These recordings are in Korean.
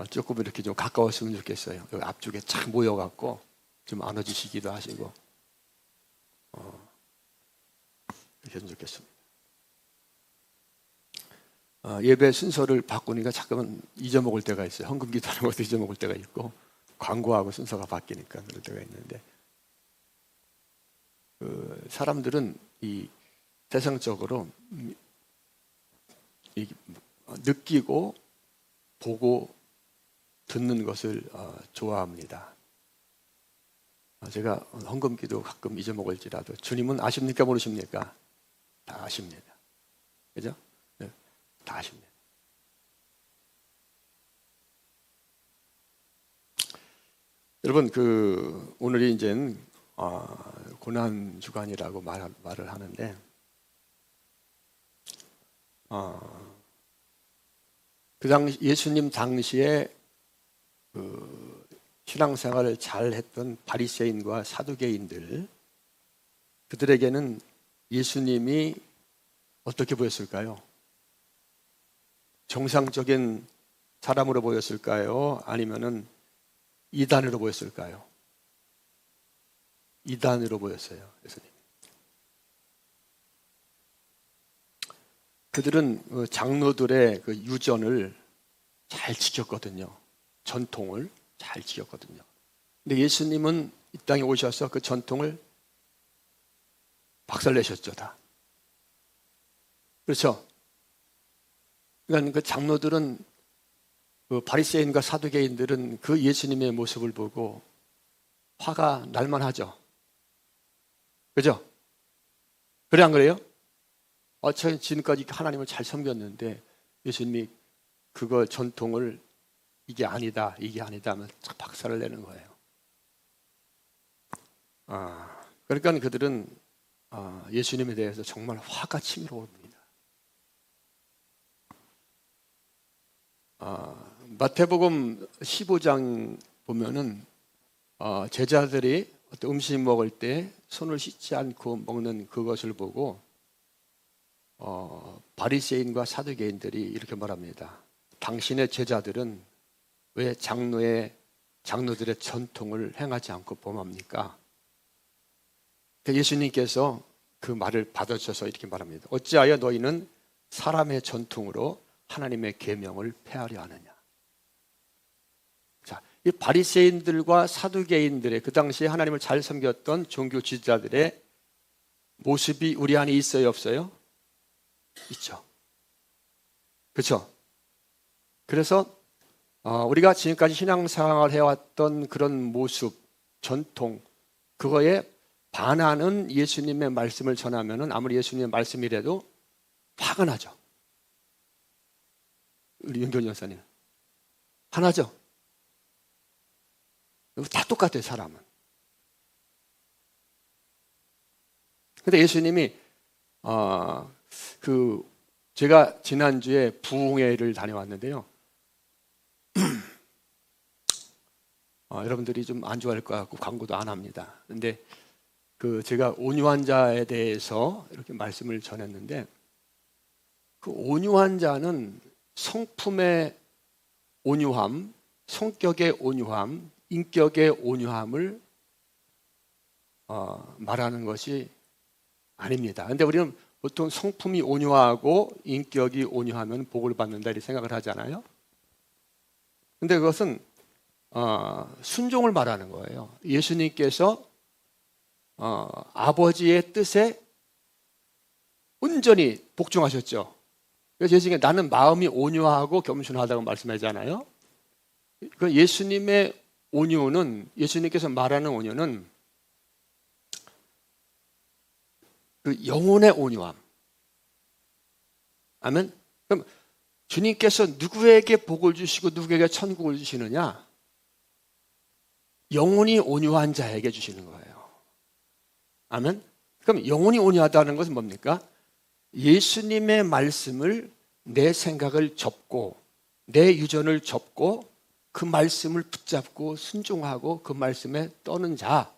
조금 이렇게 좀 가까웠으면 좋겠어요. 여기 앞쪽에 착 모여갖고 좀 안아주시기도 하시고 이렇게 좀 좋겠습니다. 예배 순서를 바꾸니까 잠깐만 잊어먹을 때가 있어요. 헌금 기도하는 것도 잊어먹을 때가 있고 광고하고 순서가 바뀌니까 그럴 때가 있는데 사람들은 이 세상적으로 느끼고 보고 듣는 것을 좋아합니다. 제가 헌금 기도 가끔 잊어먹을지라도 주님은 아십니까 모르십니까? 다 아십니다. 그죠? 네, 다 아십니다. 여러분 오늘이 이제 고난 주간이라고 말을 하는데 그 당시 예수님 당시에 신앙생활을 잘했던 바리새인과 사두개인들 그들에게는 예수님이 어떻게 보였을까요? 정상적인 사람으로 보였을까요? 아니면은 이단으로 보였을까요? 이단으로 보였어요, 예수님. 그들은 장로들의 유전을 잘 지켰거든요. 전통을 잘 지켰거든요. 근데 예수님은 이 땅에 오셔서 그 전통을 박살내셨죠, 다. 그렇죠? 그러니까 그 장로들은 바리새인과 사두개인들은 그 예수님의 모습을 보고 화가 날만하죠. 그죠? 그래 안 그래요? 저희 지금까지 하나님을 잘 섬겼는데 예수님이 그거 전통을 이게 아니다 하면 착 박살을 내는 거예요. 그러니까 그들은 예수님에 대해서 정말 화가 치밀어옵니다. 마태복음 15장 보면은 제자들이 어떤 음식 먹을 때 손을 씻지 않고 먹는 그것을 보고 바리새인과 사두개인들이 이렇게 말합니다. 당신의 제자들은 왜 장로들의 전통을 행하지 않고 범합니까? 예수님께서 그 말을 받아주셔서 이렇게 말합니다. 어찌하여 너희는 사람의 전통으로 하나님의 계명을 폐하려 하느냐? 자, 이 바리새인들과 사두개인들의 그 당시에 하나님을 잘 섬겼던 종교 지도자들의 모습이 우리 안에 있어요, 없어요? 있죠. 그렇죠? 그래서 우리가 지금까지 신앙생활을 해왔던 그런 모습, 전통, 그거에 반하는 예수님의 말씀을 전하면은 아무리 예수님의 말씀이라도 화가 나죠. 우리 윤경 여사님 화나죠? 다 똑같아요, 사람은. 근데 예수님이 제가 지난주에 부흥회를 다녀왔는데요. 여러분들이 좀 안 좋아할 것 같고 광고도 안 합니다. 근데 제가 온유한 자에 대해서 이렇게 말씀을 전했는데 그 온유한 자는 성품의 온유함, 성격의 온유함, 인격의 온유함을 말하는 것이 아닙니다. 근데 우리는 보통 성품이 온유하고 인격이 온유하면 복을 받는다 이렇게 생각을 하잖아요. 근데 그것은 순종을 말하는 거예요. 예수님께서 아버지의 뜻에 온전히 복종하셨죠. 그래서 예수님이 나는 마음이 온유하고 겸손하다고 말씀하잖아요. 그 예수님의 온유는, 예수님께서 말하는 온유는 그 영혼의 온유함. 아멘. 그럼 주님께서 누구에게 복을 주시고 누구에게 천국을 주시느냐? 영혼이 온유한 자에게 주시는 거예요. 아멘. 그럼 영혼이 온유하다는 것은 뭡니까? 예수님의 말씀을 내 생각을 접고 내 유전을 접고 그 말씀을 붙잡고 순종하고 그 말씀에 떠는 자,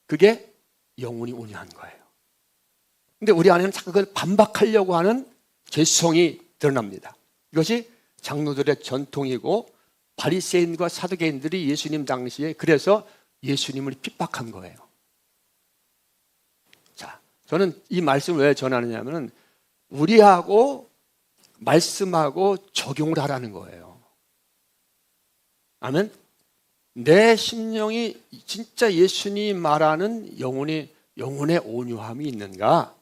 그게 영혼이 온유한 거예요. 근데 우리 안에는 자꾸 그걸 반박하려고 하는 죄성이 드러납니다. 이것이 장로들의 전통이고 바리새인과 사두개인들이 예수님 당시에 그래서 예수님을 핍박한 거예요. 자, 저는 이 말씀을 왜 전하느냐면 우리하고 말씀하고 적용을 하라는 거예요. 아멘? 내 심령이 진짜 예수님 말하는 영혼의 온유함이 있는가?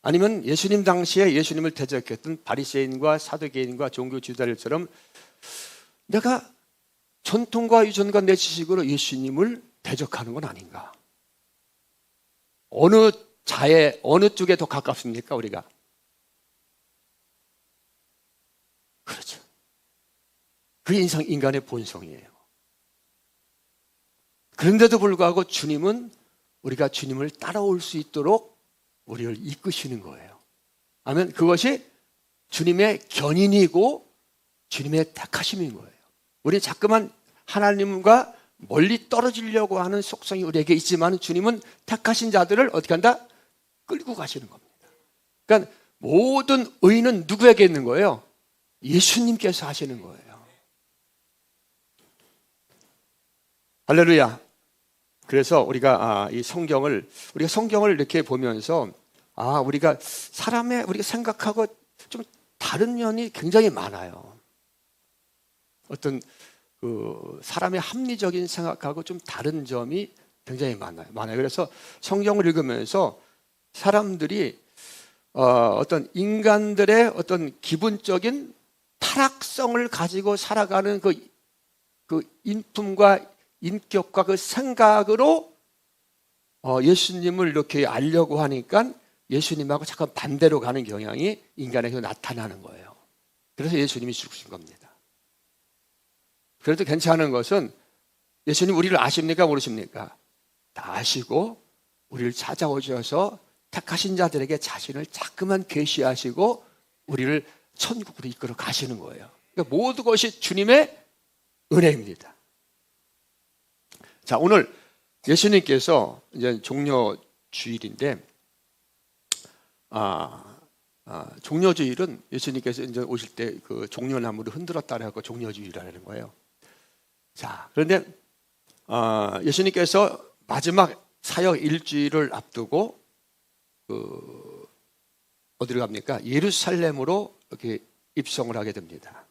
아니면 예수님 당시에 예수님을 대적했던 바리새인과 사두개인과 종교 지도자들처럼 내가 전통과 유전과 내 지식으로 예수님을 대적하는 건 아닌가? 어느 쪽에 더 가깝습니까, 우리가? 그렇죠. 그게 인간의 본성이에요. 그런데도 불구하고 주님은 우리가 주님을 따라올 수 있도록 우리를 이끄시는 거예요. 아멘. 그것이 주님의 견인이고 주님의 택하심인 거예요. 우리 자꾸만 하나님과 멀리 떨어지려고 하는 속성이 우리에게 있지만 주님은 택하신 자들을 어떻게 한다? 끌고 가시는 겁니다. 그러니까 모든 의는 누구에게 있는 거예요? 예수님께서 하시는 거예요. 할렐루야. 그래서 우리가 이 성경을 이렇게 보면서 우리가 우리가 생각하고 좀 다른 면이 굉장히 많아요. 어떤 사람의 합리적인 생각하고 좀 다른 점이 굉장히 많아요. 그래서 성경을 읽으면서 사람들이 어떤 인간들의 어떤 기본적인 타락성을 가지고 살아가는 그 인품과 인격과 그 생각으로 예수님을 이렇게 알려고 하니까 예수님하고 잠깐 반대로 가는 경향이 인간에게 나타나는 거예요. 그래서 예수님이 죽으신 겁니다. 그래도 괜찮은 것은 예수님 우리를 아십니까? 모르십니까? 다 아시고 우리를 찾아오셔서 택하신 자들에게 자신을 자꾸만 계시하시고 우리를 천국으로 이끌어 가시는 거예요. 그러니까 모든 것이 주님의 은혜입니다. 자, 오늘 예수님께서 이제 종려 주일인데, 종려 주일은 예수님께서 이제 오실 때 그 종려나무를 흔들었다고 하고 종려 주일이라는 거예요. 자, 그런데 예수님께서 마지막 사역 일주일을 앞두고 어디로 갑니까? 예루살렘으로 이렇게 입성을 하게 됩니다.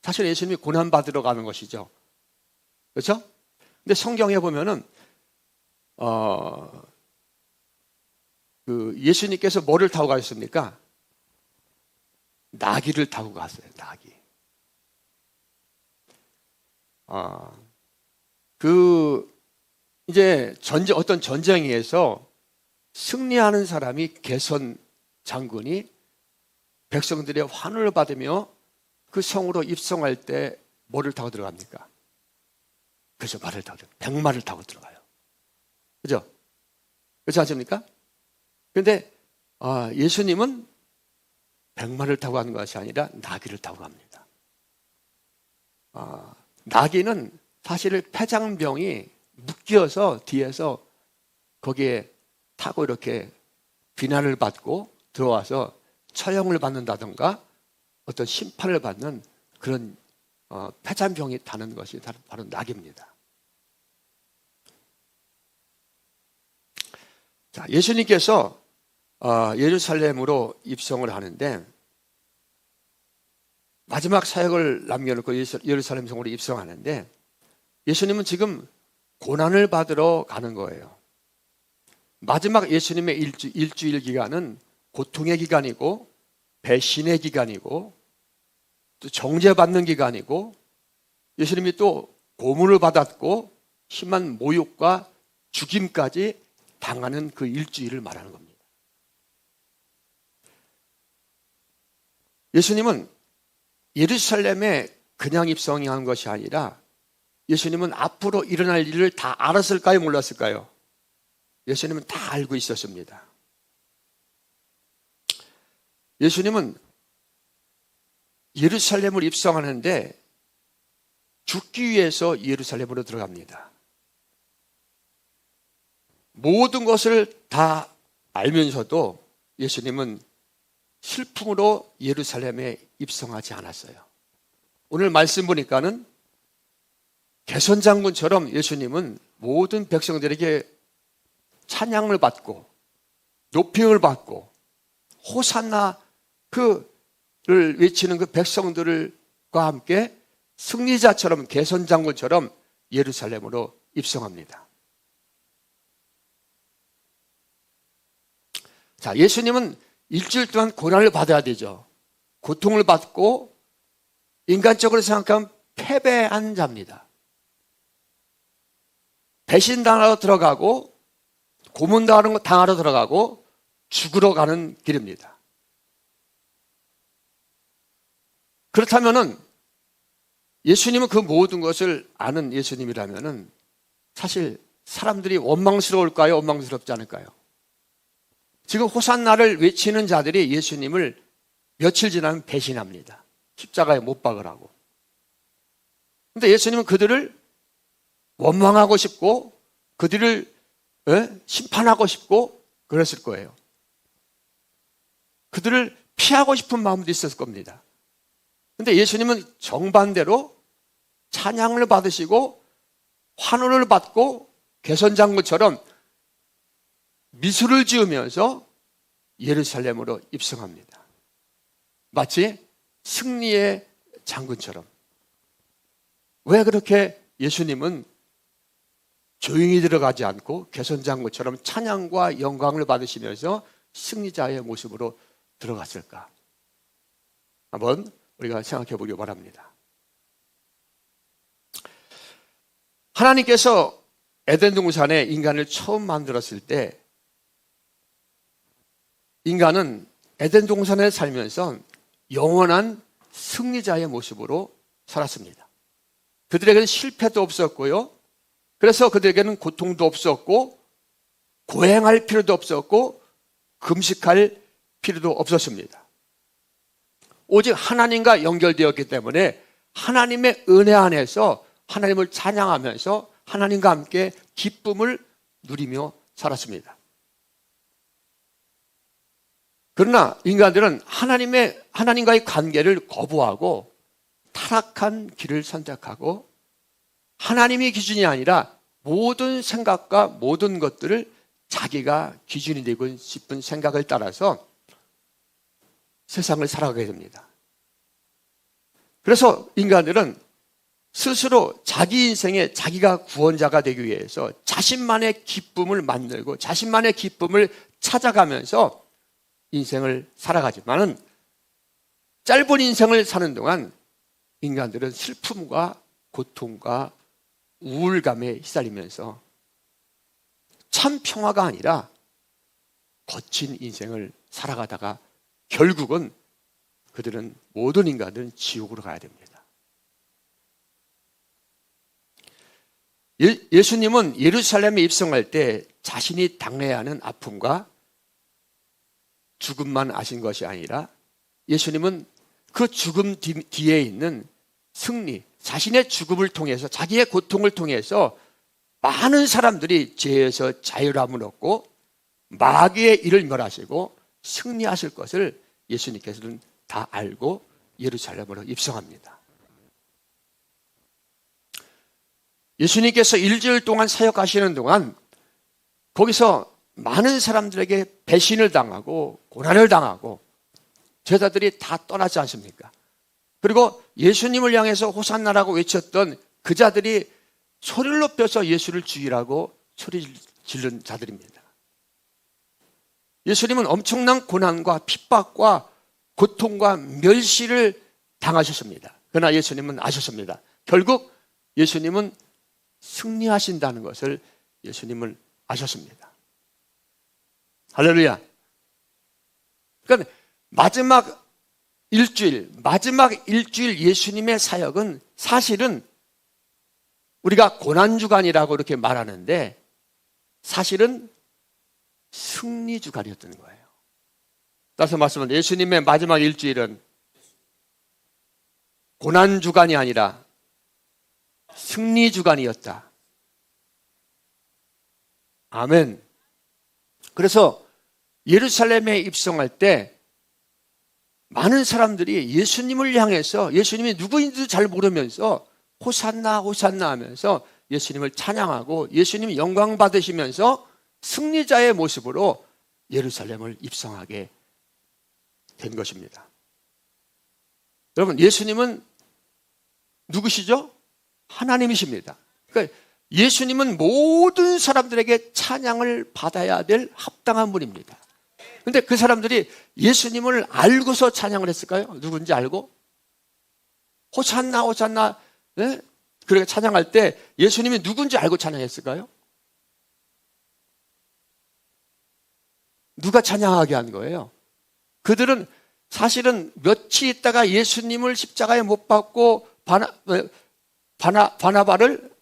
사실 예수님이 고난 받으러 가는 것이죠. 그렇죠? 근데 성경에 보면은 예수님께서 뭐를 타고 가셨습니까? 나귀를 타고 갔어요. 나귀. 이제 어떤 전쟁에서 승리하는 사람이 개선 장군이 백성들의 환호를 받으며 그 성으로 입성할 때 뭐를 타고 들어갑니까? 그죠, 말을 타고 백마를 타고 들어가요. 그죠? 그렇지 않습니까? 그런데 예수님은 백마를 타고 가는 것이 아니라 나귀를 타고 갑니다. 나귀는 사실 폐장병이 묶여서 뒤에서 거기에 타고 이렇게 비난을 받고 들어와서 처형을 받는다던가 어떤 심판을 받는 그런 폐장병이 타는 것이 바로 나귀입니다. 자, 예수님께서 예루살렘으로 입성을 하는데 마지막 사역을 남겨놓고 예루살렘 성으로 입성하는데 예수님은 지금 고난을 받으러 가는 거예요. 마지막 예수님의 일주일 기간은 고통의 기간이고 배신의 기간이고 또 정죄받는 기간이고 예수님이 또 고문을 받았고 심한 모욕과 죽임까지 당하는 그 일주일을 말하는 겁니다. 예수님은 예루살렘에 그냥 입성한 것이 아니라 예수님은 앞으로 일어날 일을 다 알았을까요? 몰랐을까요? 예수님은 다 알고 있었습니다. 예수님은 예루살렘을 입성하는데 죽기 위해서 예루살렘으로 들어갑니다. 모든 것을 다 알면서도 예수님은 슬픔으로 예루살렘에 입성하지 않았어요. 오늘 말씀 보니까는 개선장군처럼 예수님은 모든 백성들에게 찬양을 받고 높임을 받고 호산나 그를 외치는 그 백성들과 함께 승리자처럼 개선장군처럼 예루살렘으로 입성합니다. 자, 예수님은 일주일 동안 고난을 받아야 되죠. 고통을 받고 인간적으로 생각하면 패배한 자입니다. 배신당하러 들어가고 고문당하러 들어가고 죽으러 가는 길입니다. 그렇다면은 예수님은 그 모든 것을 아는 예수님이라면은 사실 사람들이 원망스러울까요? 원망스럽지 않을까요? 지금 호산나를 외치는 자들이 예수님을 며칠 지나면 배신합니다. 십자가에 못 박으라고. 그런데 예수님은 그들을 원망하고 싶고 그들을 심판하고 싶고 그랬을 거예요. 그들을 피하고 싶은 마음도 있었을 겁니다. 그런데 예수님은 정반대로 찬양을 받으시고 환호를 받고 개선장군처럼 미술을 지으면서 예루살렘으로 입성합니다. 마치 승리의 장군처럼. 왜 그렇게 예수님은 조용히 들어가지 않고 개선장군처럼 찬양과 영광을 받으시면서 승리자의 모습으로 들어갔을까? 한번 우리가 생각해 보기 바랍니다. 하나님께서 에덴 동산에 인간을 처음 만들었을 때 인간은 에덴 동산에 살면서 영원한 승리자의 모습으로 살았습니다. 그들에게는 실패도 없었고요. 그래서 그들에게는 고통도 없었고 고행할 필요도 없었고 금식할 필요도 없었습니다. 오직 하나님과 연결되었기 때문에 하나님의 은혜 안에서 하나님을 찬양하면서 하나님과 함께 기쁨을 누리며 살았습니다. 그러나 인간들은 하나님과의 관계를 거부하고 타락한 길을 선택하고 하나님이 기준이 아니라 모든 생각과 모든 것들을 자기가 기준이 되고 싶은 생각을 따라서 세상을 살아가게 됩니다. 그래서 인간들은 스스로 자기 인생에 자기가 구원자가 되기 위해서 자신만의 기쁨을 만들고 자신만의 기쁨을 찾아가면서 인생을 살아가지만은 짧은 인생을 사는 동안 인간들은 슬픔과 고통과 우울감에 휘말리면서 참 평화가 아니라 거친 인생을 살아가다가 결국은 그들은 모든 인간들은 지옥으로 가야 됩니다. 예수님은 예루살렘에 입성할 때 자신이 당해야 하는 아픔과 죽음만 아신 것이 아니라 예수님은 그 죽음 뒤에 있는 승리, 자신의 죽음을 통해서 자기의 고통을 통해서 많은 사람들이 죄에서 자유함을 얻고 마귀의 일을 멸하시고 승리하실 것을 예수님께서는 다 알고 예루살렘으로 입성합니다. 예수님께서 일주일 동안 사역하시는 동안 거기서 많은 사람들에게 배신을 당하고 고난을 당하고 제자들이 다 떠나지 않습니까? 그리고 예수님을 향해서 호산나라고 외쳤던 그 자들이 소리를 높여서 예수를 죽이라고 소리 지른 자들입니다. 예수님은 엄청난 고난과 핍박과 고통과 멸시를 당하셨습니다. 그러나 예수님은 아셨습니다. 결국 예수님은 승리하신다는 것을 예수님은 아셨습니다. 할렐루야. 그러니까 마지막 일주일 예수님의 사역은 사실은 우리가 고난주간이라고 이렇게 말하는데 사실은 승리주간이었던 거예요. 따라서 말씀은 예수님의 마지막 일주일은 고난주간이 아니라 승리주간이었다. 아멘. 그래서 예루살렘에 입성할 때 많은 사람들이 예수님을 향해서 예수님이 누구인지도 잘 모르면서 호산나 호산나 하면서 예수님을 찬양하고 예수님 영광 받으시면서 승리자의 모습으로 예루살렘을 입성하게 된 것입니다. 여러분, 예수님은 누구시죠? 하나님이십니다. 그러니까 예수님은 모든 사람들에게 찬양을 받아야 될 합당한 분입니다. 그런데 그 사람들이 예수님을 알고서 찬양을 했을까요? 누군지 알고? 호산나 호산나, 네? 그렇게 찬양할 때 예수님이 누군지 알고 찬양했을까요? 누가 찬양하게 한 거예요? 그들은 사실은 며칠 있다가 예수님을 십자가에 못 박고 바나바를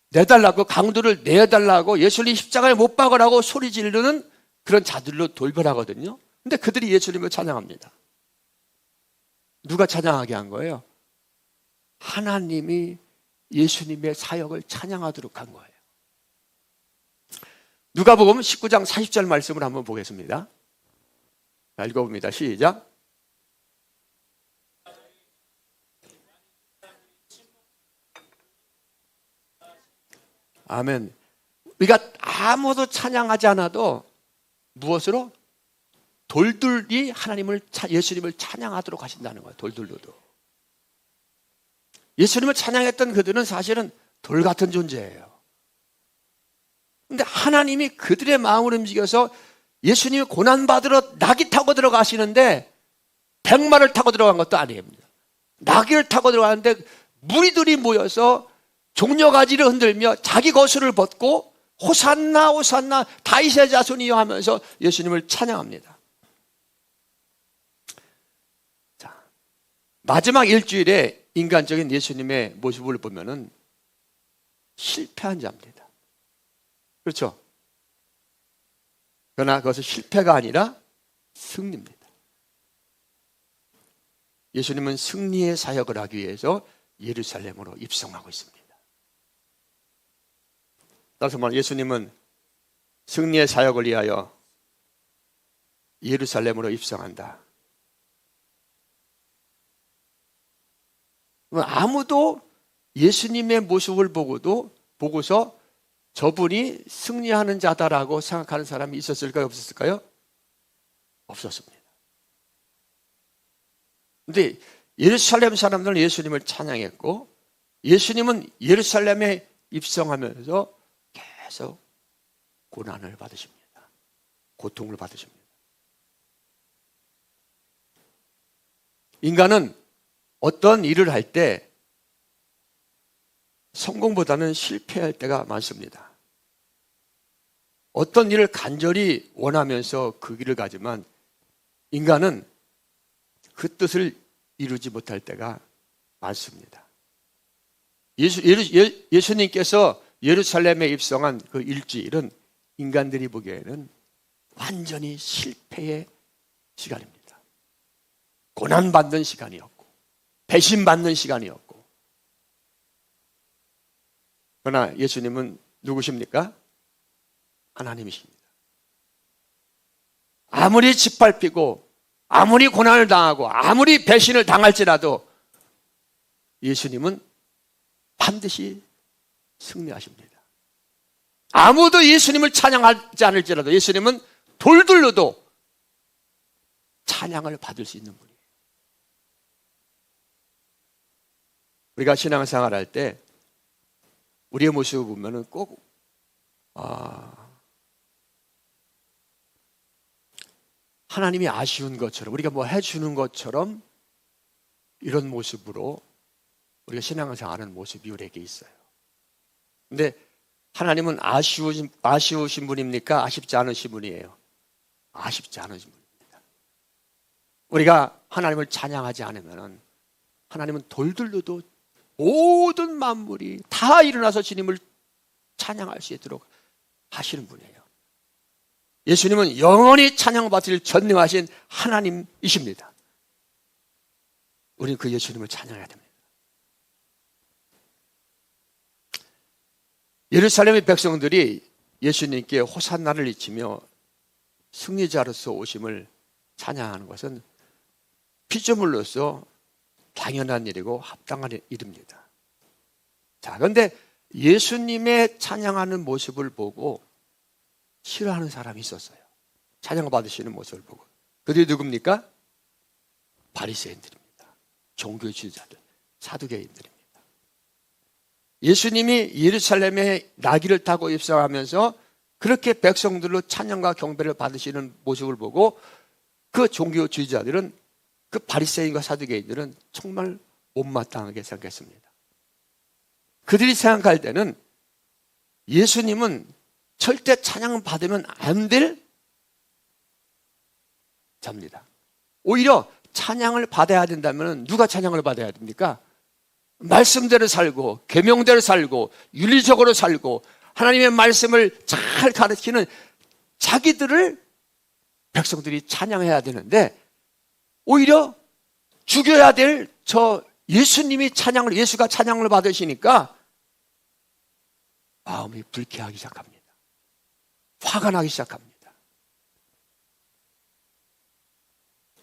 내달라고, 강도를 내달라고, 예수님 십자가에 못 박으라고 소리 지르는 그런 자들로 돌변하거든요. 근데 그들이 예수님을 찬양합니다. 누가 찬양하게 한 거예요? 하나님이 예수님의 사역을 찬양하도록 한 거예요. 누가복음 19장 40절 말씀을 한번 보겠습니다. 자, 읽어봅니다. 시작. 아멘. 우리가 아무도 찬양하지 않아도 무엇으로? 돌들이 예수님을 찬양하도록 하신다는 거예요. 돌들로도. 예수님을 찬양했던 그들은 사실은 돌 같은 존재예요. 그런데 하나님이 그들의 마음을 움직여서 예수님이 고난받으러 나귀 타고 들어가시는데 백마를 타고 들어간 것도 아닙니다. 나귀를 타고 들어가는데 무리들이 모여서 종려가지를 흔들며 자기 거수를 벗고 호산나 호산나 다윗의 자손이여 하면서 예수님을 찬양합니다. 자, 마지막 일주일에 인간적인 예수님의 모습을 보면은 실패한 자입니다. 그렇죠? 그러나 그것은 실패가 아니라 승리입니다. 예수님은 승리의 사역을 하기 위해서 예루살렘으로 입성하고 있습니다. 따라서 말하면 예수님은 승리의 사역을 위하여 예루살렘으로 입성한다. 아무도 예수님의 모습을 보고서 저분이 승리하는 자다라고 생각하는 사람이 있었을까요? 없었을까요? 없었습니다. 그런데 예루살렘 사람들은 예수님을 찬양했고 예수님은 예루살렘에 입성하면서 계속 고난을 받으십니다. 고통을 받으십니다. 인간은 어떤 일을 할 때 성공보다는 실패할 때가 많습니다. 어떤 일을 간절히 원하면서 그 길을 가지만 인간은 그 뜻을 이루지 못할 때가 많습니다. 예수님께서 예루살렘에 입성한 그 일주일은 인간들이 보기에는 완전히 실패의 시간입니다. 고난받는 시간이었고 배신받는 시간이었고, 그러나 예수님은 누구십니까? 하나님이십니다. 아무리 짓밟히고 아무리 고난을 당하고 아무리 배신을 당할지라도 예수님은 반드시 승리하십니다. 아무도 예수님을 찬양하지 않을지라도 예수님은 돌들로도 찬양을 받을 수 있는 분이에요. 우리가 신앙생활 할 때 우리의 모습을 보면은 꼭 하나님이 아쉬운 것처럼, 우리가 뭐 해주는 것처럼 이런 모습으로 우리가 신앙생활하는 모습이 우리에게 있어요. 근데 하나님은 아쉬우신 분입니까? 아쉽지 않으신 분이에요. 아쉽지 않으신 분입니다. 우리가 하나님을 찬양하지 않으면 하나님은 돌들로도 모든 만물이 다 일어나서 주님을 찬양할 수 있도록 하시는 분이에요. 예수님은 영원히 찬양받을 전능하신 하나님이십니다. 우리는 그 예수님을 찬양해야 됩니다. 예루살렘의 백성들이 예수님께 호산나를 외치며 승리자로서 오심을 찬양하는 것은 피조물로서 당연한 일이고 합당한 일입니다. 자, 그런데 예수님의 찬양하는 모습을 보고 싫어하는 사람이 있었어요. 찬양 받으시는 모습을 보고. 그들이 누굽니까? 바리새인들입니다. 종교주의자들, 사두개인들입니다. 예수님이 예루살렘에 나귀를 타고 입성하면서 그렇게 백성들로 찬양과 경배를 받으시는 모습을 보고 그 종교주의자들은, 그 바리새인과 사두개인들은 정말 못마땅하게 생각했습니다. 그들이 생각할 때는 예수님은 절대 찬양 받으면 안 될 자입니다. 오히려 찬양을 받아야 된다면 누가 찬양을 받아야 됩니까? 말씀대로 살고 계명대로 살고 윤리적으로 살고 하나님의 말씀을 잘 가르치는 자기들을 백성들이 찬양해야 되는데, 오히려 죽여야 될 저 예수가 찬양을 받으시니까 마음이 불쾌하기 시작합니다. 화가 나기 시작합니다.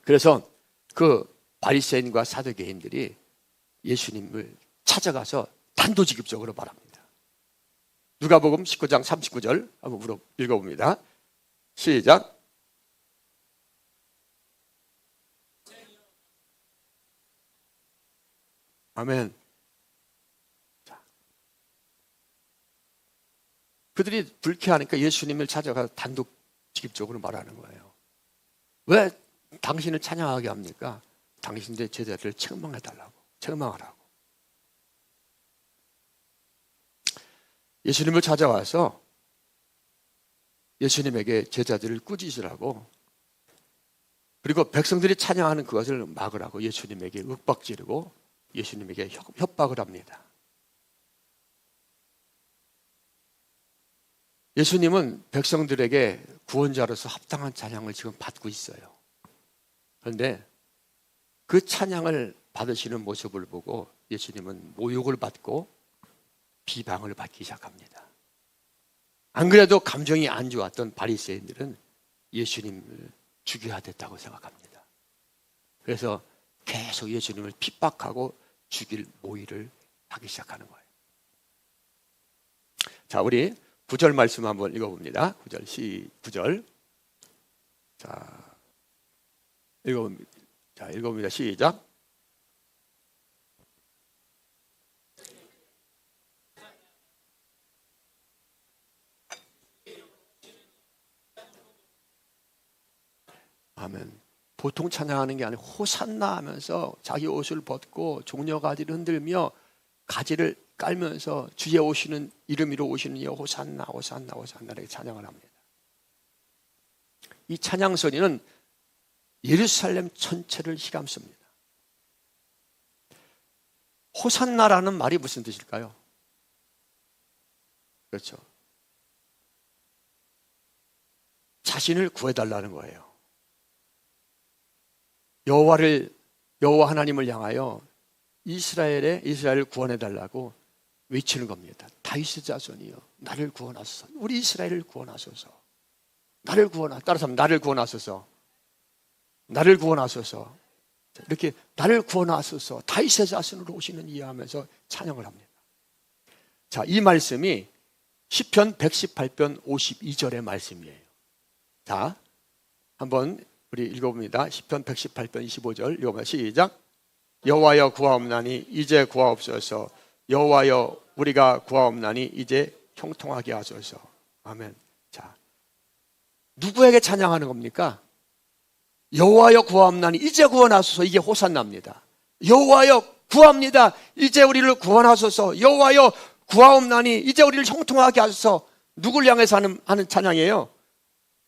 그래서 그 바리새인과 사두개인들이 예수님을 찾아가서 단도직입적으로 말합니다. 누가복음 19장 39절 한번 읽어봅니다. 시작. 아멘. 자, 그들이 불쾌하니까 예수님을 찾아가서 단도직입적으로 말하는 거예요. 왜 당신을 찬양하게 합니까? 당신들의 제자들을 책망하라고. 예수님을 찾아와서 예수님에게 제자들을 꾸짖으라고, 그리고 백성들이 찬양하는 그것을 막으라고 예수님에게 윽박지르고 예수님에게 협박을 합니다. 예수님은 백성들에게 구원자로서 합당한 찬양을 지금 받고 있어요. 그런데 그 찬양을 받으시는 모습을 보고 예수님은 모욕을 받고 비방을 받기 시작합니다. 안 그래도 감정이 안 좋았던 바리새인들은 예수님을 죽여야 됐다고 생각합니다. 그래서 계속 예수님을 핍박하고 죽일 모의를 하기 시작하는 거예요. 자, 우리 9절 말씀 한번 읽어봅니다. 9절. 자, 읽어봅니다. 시작. 아멘. 보통 찬양하는 게 아니고 호산나 하면서 자기 옷을 벗고 종려 가지를 흔들며 가지를 깔면서 주의 오시는 이름으로 오시는 이여 호산나 호산나 호산나 이렇게 찬양을 합니다. 이 찬양 소리는 예루살렘 전체를 휘감습니다. 호산나라는 말이 무슨 뜻일까요? 그렇죠. 자신을 구해달라는 거예요. 여호와 하나님을 향하여 이스라엘을 구원해달라고 외치는 겁니다. 다윗의 자손이여 나를 구원하소서. 우리 이스라엘을 구원하소서. 따라서 나를 구원하소서. 나를 구원하소서. 이렇게 나를 구원하소서. 다윗의 자손으로 오시는 이여 하면서 찬양을 합니다. 자, 이 말씀이 시편 118편 52절의 말씀이에요. 자, 한번 우리 읽어봅니다. 시편 118편 25절 읽어봅니다. 시작. 여호와여 구하옵나니 이제 구하옵소서. 여호와여 우리가 구하옵나니 이제 형통하게 하소서. 아멘. 자, 누구에게 찬양하는 겁니까? 여호와여 구하옵나니 이제 구원하소서. 이게 호산나입니다. 여호와여 구합니다. 이제 우리를 구원하소서. 여호와여 구하옵나니 이제 우리를 형통하게 하소서. 누굴 향해서 하는 찬양이에요?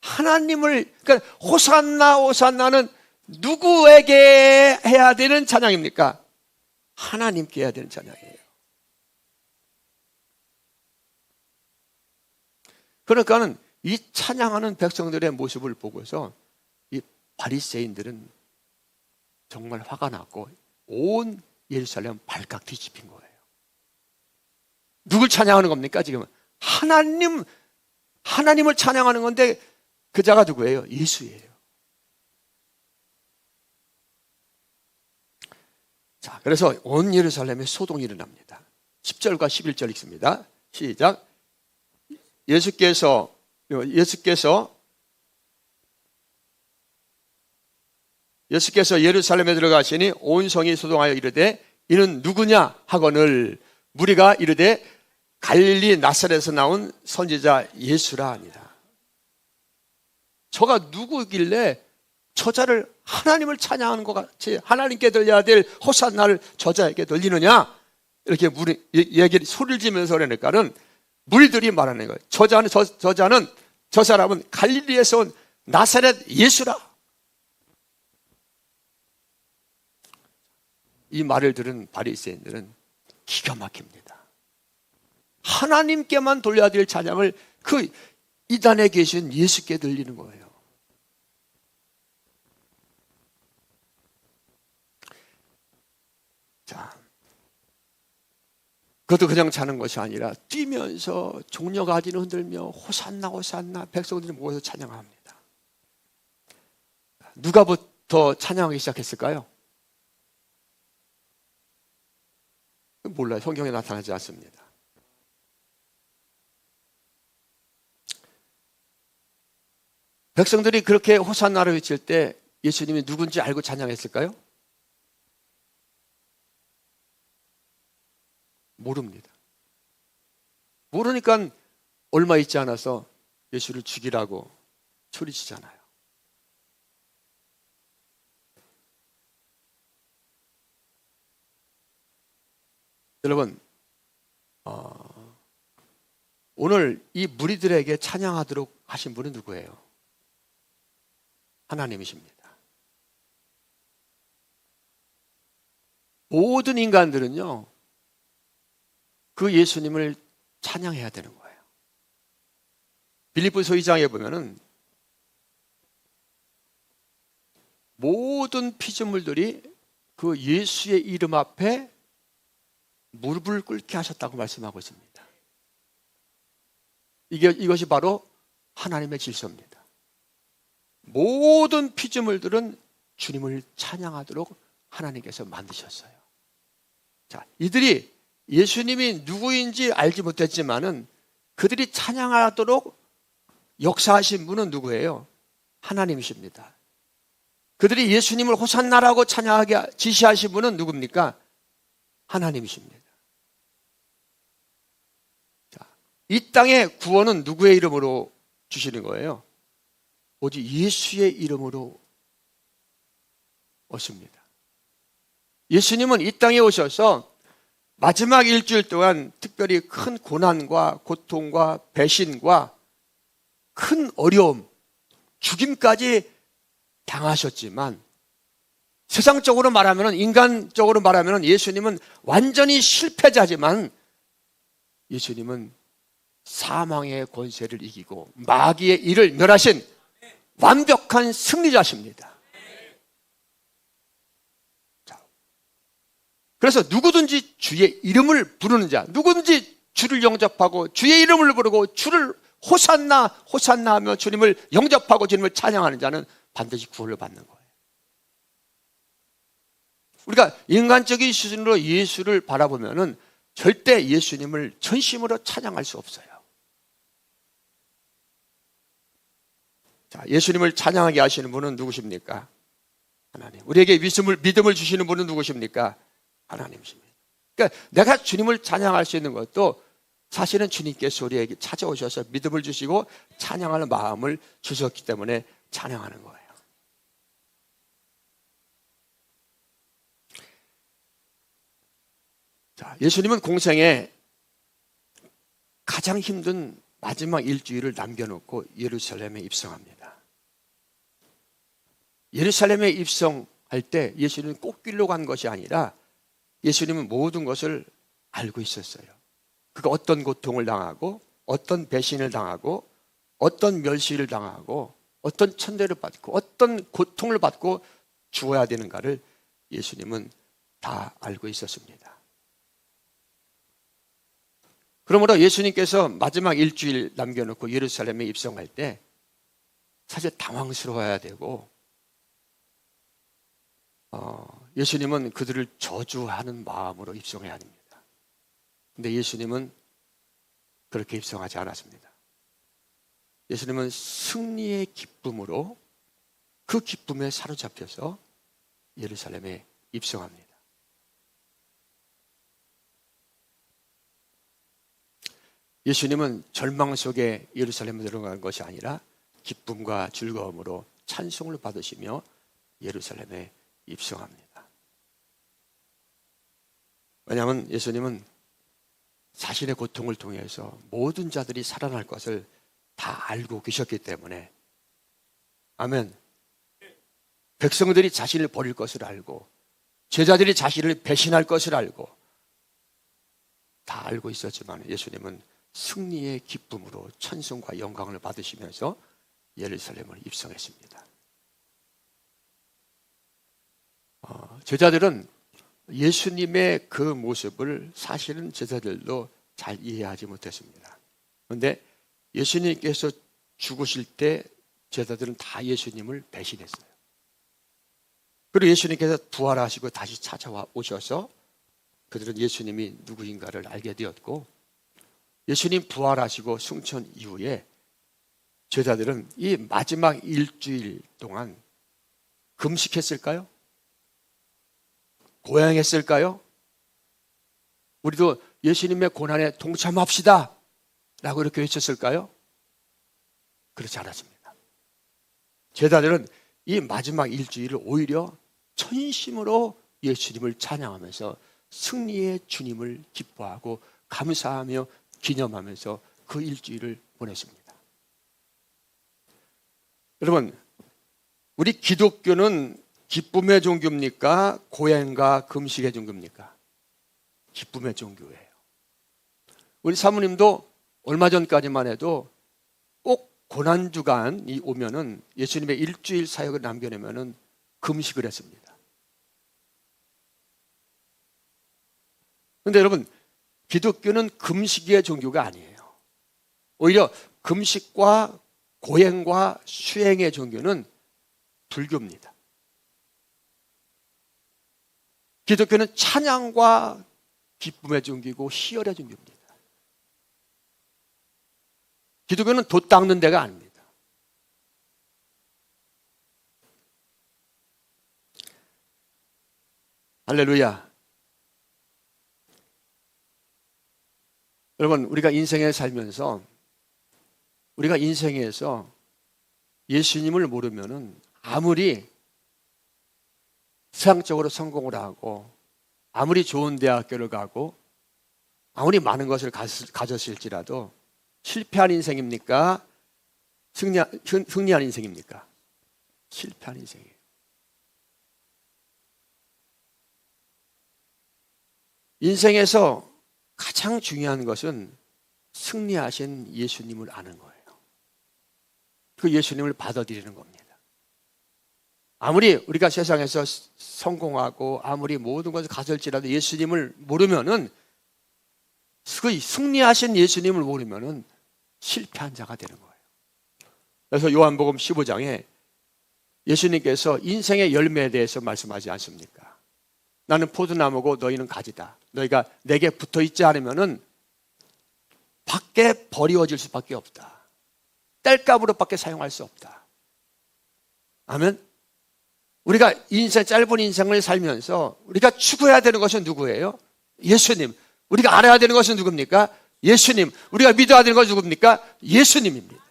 하나님을. 그러니까 호산나는 누구에게 해야 되는 찬양입니까? 하나님께 해야 되는 찬양이에요. 그러니까는 이 찬양하는 백성들의 모습을 보고서 이 바리새인들은 정말 화가 났고 온 예루살렘 발칵 뒤집힌 거예요. 누굴 찬양하는 겁니까? 지금 하나님을 찬양하는 건데 그 자가 누구예요? 예수예요. 자, 그래서 온 예루살렘에 소동이 일어납니다. 10절과 11절 읽습니다. 시작. 예수께서 예루살렘에 들어가시니 온 성이 소동하여 이르되 이는 누구냐 하거늘 무리가 이르되 갈릴리 나사렛에서 나온 선지자 예수라 하니라. 저가 누구길래 저자를 하나님을 찬양하는 것 같이 하나님께 들려야 될 호산나를 저자에게 들리느냐 이렇게 소리를 지면서 그러니까는 무리들이 말하는 거예요. 저 사람은 갈릴리에서 온 나사렛 예수라. 이 말을 들은 바리새인들은 기가 막힙니다. 하나님께만 돌려야 될 찬양을 그 이단에 계신 예수께 들리는 거예요. 자, 그것도 그냥 자는 것이 아니라 뛰면서 종려가지를 흔들며 호산나 호산나 백성들이 모여서 찬양합니다. 누가부터 찬양하기 시작했을까요? 몰라요. 성경에 나타나지 않습니다. 백성들이 그렇게 호산나를 외칠 때 예수님이 누군지 알고 찬양했을까요? 모릅니다. 모르니까 얼마 있지 않아서 예수를 죽이라고 소리치잖아요. 여러분, 오늘 이 무리들에게 찬양하도록 하신 분은 누구예요? 하나님이십니다. 모든 인간들은요, 그 예수님을 찬양해야 되는 거예요. 빌립보서 2장에 보면은 모든 피조물들이 그 예수의 이름 앞에 무릎을 꿇게 하셨다고 말씀하고 있습니다. 이것이 바로 하나님의 질서입니다. 모든 피조물들은 주님을 찬양하도록 하나님께서 만드셨어요. 자, 이들이 예수님이 누구인지 알지 못했지만은 그들이 찬양하도록 역사하신 분은 누구예요? 하나님이십니다. 그들이 예수님을 호산나라고 찬양하게 지시하신 분은 누굽니까? 하나님이십니다. 자, 이 땅의 구원은 누구의 이름으로 주시는 거예요? 오직 예수의 이름으로 오십니다. 예수님은 이 땅에 오셔서 마지막 일주일 동안 특별히 큰 고난과 고통과 배신과 큰 어려움, 죽임까지 당하셨지만 세상적으로 말하면, 인간적으로 말하면 예수님은 완전히 실패자지만 예수님은 사망의 권세를 이기고 마귀의 일을 멸하신 완벽한 승리자십니다. 그래서 누구든지 주의 이름을 부르는 자, 누구든지 주를 영접하고 주의 이름을 부르고 주를 호산나 호산나 하며 주님을 영접하고 주님을 찬양하는 자는 반드시 구원을 받는 거예요. 우리가 인간적인 수준으로 예수를 바라보면은 절대 예수님을 전심으로 찬양할 수 없어요. 자, 예수님을 찬양하게 하시는 분은 누구십니까? 하나님. 우리에게 믿음을 주시는 분은 누구십니까? 하나님이십니다. 그러니까 내가 주님을 찬양할 수 있는 것도 사실은 주님께서 우리에게 찾아오셔서 믿음을 주시고 찬양하는 마음을 주셨기 때문에 찬양하는 거예요. 자, 예수님은 공생에 가장 힘든 마지막 일주일을 남겨놓고 예루살렘에 입성합니다. 예루살렘에 입성할 때 예수님은 꽃길로 간 것이 아니라 예수님은 모든 것을 알고 있었어요. 그가 어떤 고통을 당하고 어떤 배신을 당하고 어떤 멸시를 당하고 어떤 천대를 받고 어떤 고통을 받고 죽어야 되는가를 예수님은 다 알고 있었습니다. 그러므로 예수님께서 마지막 일주일 남겨놓고 예루살렘에 입성할 때 사실 당황스러워야 되고 예수님은 그들을 저주하는 마음으로 입성해야 합니다. 근데 예수님은 그렇게 입성하지 않았습니다. 예수님은 승리의 기쁨으로 그 기쁨에 사로잡혀서 예루살렘에 입성합니다. 예수님은 절망 속에 예루살렘에 들어간 것이 아니라 기쁨과 즐거움으로 찬송을 받으시며 예루살렘에 입성합니다. 왜냐하면 예수님은 자신의 고통을 통해서 모든 자들이 살아날 것을 다 알고 계셨기 때문에, 아멘. 백성들이 자신을 버릴 것을 알고 제자들이 자신을 배신할 것을 알고 다 알고 있었지만 예수님은 승리의 기쁨으로 찬송과 영광을 받으시면서 예루살렘을 입성했습니다. 제자들은 예수님의 그 모습을 사실은 제자들도 잘 이해하지 못했습니다. 그런데 예수님께서 죽으실 때 제자들은 다 예수님을 배신했어요. 그리고 예수님께서 부활하시고 다시 찾아오셔서 그들은 예수님이 누구인가를 알게 되었고, 예수님 부활하시고 승천 이후에 제자들은 이 마지막 일주일 동안 금식했을까요? 고행했을까요? 우리도 예수님의 고난에 동참합시다 라고 이렇게 외쳤을까요? 그렇지 않았습니다. 제자들은 이 마지막 일주일을 오히려 전심으로 예수님을 찬양하면서 승리의 주님을 기뻐하고 감사하며 기념하면서 그 일주일을 보냈습니다. 여러분, 우리 기독교는 기쁨의 종교입니까? 고행과 금식의 종교입니까? 기쁨의 종교예요. 우리 사모님도 얼마 전까지만 해도 꼭 고난주간이 오면은 예수님의 일주일 사역을 남겨내면은 금식을 했습니다. 그런데 여러분, 기독교는 금식의 종교가 아니에요. 오히려 금식과 고행과 수행의 종교는 불교입니다. 기독교는 찬양과 기쁨의 종교이고 희열의 종교입니다. 기독교는 돛 닦는 데가 아닙니다. 할렐루야. 여러분, 우리가 인생에 살면서 우리가 인생에서 예수님을 모르면은 아무리 세상적으로 성공을 하고 아무리 좋은 대학교를 가고 아무리 많은 것을 가졌을지라도 실패한 인생입니까? 승리한 인생입니까? 실패한 인생이에요. 인생에서 가장 중요한 것은 승리하신 예수님을 아는 거예요. 그 예수님을 받아들이는 겁니다. 아무리 우리가 세상에서 성공하고 아무리 모든 것을 가질지라도 예수님을 모르면은, 그 승리하신 예수님을 모르면은 실패한 자가 되는 거예요. 그래서 요한복음 15장에 예수님께서 인생의 열매에 대해서 말씀하지 않습니까? 나는 포도나무고 너희는 가지다. 너희가 내게 붙어 있지 않으면은 밖에 버리워질 수밖에 없다. 땔감으로밖에 사용할 수 없다. 아멘. 우리가 짧은 인생을 살면서 우리가 추구해야 되는 것은 누구예요? 예수님. 우리가 알아야 되는 것은 누굽니까? 예수님. 우리가 믿어야 되는 것은 누굽니까? 예수님입니다.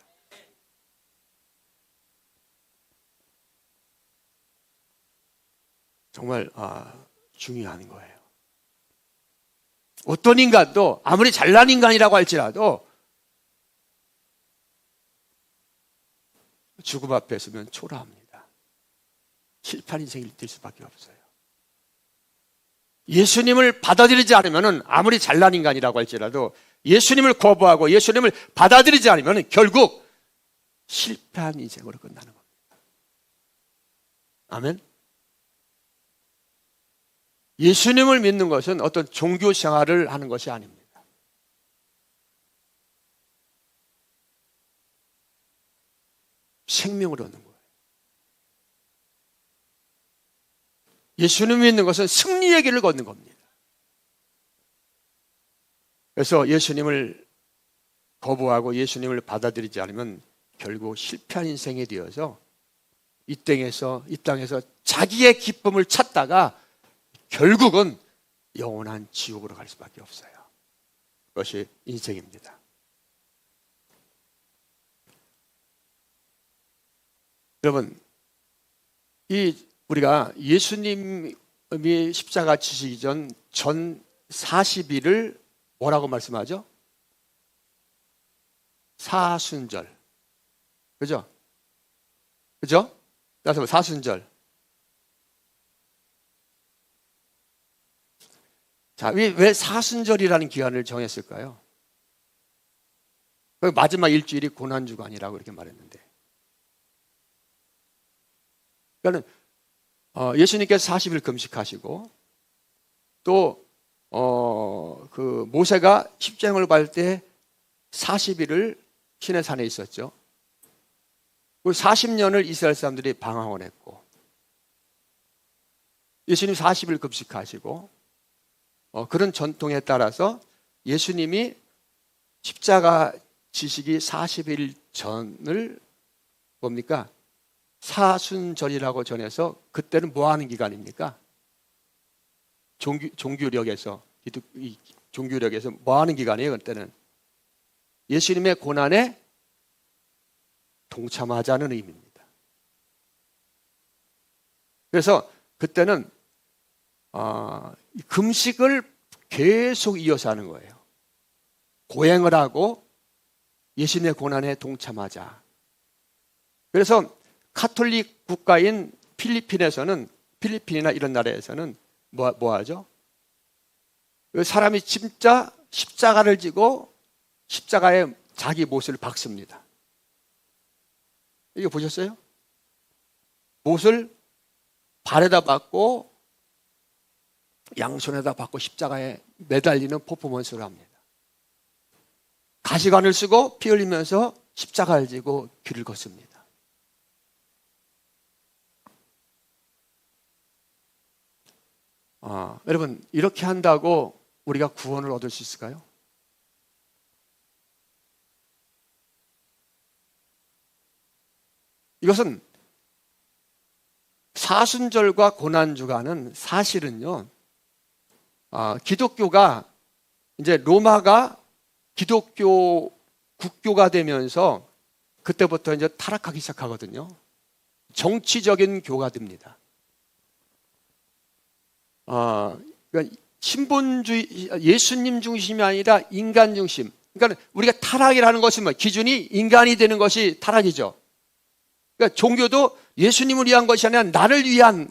정말 중요한 거예요. 어떤 인간도 아무리 잘난 인간이라고 할지라도 죽음 앞에 서면 초라합니다. 실패한 인생이 될 수밖에 없어요. 예수님을 받아들이지 않으면 아무리 잘난 인간이라고 할지라도 예수님을 거부하고 예수님을 받아들이지 않으면 결국 실패한 인생으로 끝나는 겁니다. 아멘. 예수님을 믿는 것은 어떤 종교 생활을 하는 것이 아닙니다. 생명을 얻는 거예요. 예수님을 믿는 것은 승리의 길을 걷는 겁니다. 그래서 예수님을 거부하고 예수님을 받아들이지 않으면 결국 실패한 인생이 되어서 이 땅에서 자기의 기쁨을 찾다가 결국은 영원한 지옥으로 갈 수밖에 없어요. 그것이 인생입니다. 여러분, 우리가 예수님이 십자가 지시기 전 40일을 뭐라고 말씀하죠? 사순절. 그죠? 그죠? 따라서 사순절. 자, 왜 사순절이라는 기간을 정했을까요? 마지막 일주일이 고난주간이라고 이렇게 말했는데. 그러니까 예수님께서 40일 금식하시고 또 그 모세가 십자가를 밟을 때 40일을 시내산에 있었죠. 그 40년을 이스라엘 사람들이 방황을 했고 예수님 40일 금식하시고 그런 전통에 따라서 예수님이 십자가 지시기 40일 전을 뭡니까? 사순절이라고 전해서 그때는 뭐 하는 기간입니까? 종교력에서 종교력에서 뭐 하는 기간이에요? 그때는 예수님의 고난에 동참하자는 의미입니다. 그래서 그때는 금식을 계속 이어서 하는 거예요. 고행을 하고 예수님의 고난에 동참하자. 그래서 카톨릭 국가인 필리핀이나 이런 나라에서는 뭐 하죠? 사람이 진짜 십자가를 지고 십자가에 자기 못을 박습니다. 이거 보셨어요? 못을 발에다 박고 양손에다 박고 십자가에 매달리는 퍼포먼스를 합니다. 가시관을 쓰고 피 흘리면서 십자가를 지고 길을 걷습니다. 여러분, 이렇게 한다고 우리가 구원을 얻을 수 있을까요? 이것은 사순절과 고난주간은 사실은요, 기독교가 이제 로마가 기독교 국교가 되면서 그때부터 이제 타락하기 시작하거든요. 정치적인 교가 됩니다. 그러니까 신본주의, 예수님 중심이 아니라 인간 중심. 그러니까 우리가 타락이라는 것은 뭐 기준이 인간이 되는 것이 타락이죠. 그러니까 종교도 예수님을 위한 것이 아니라 나를 위한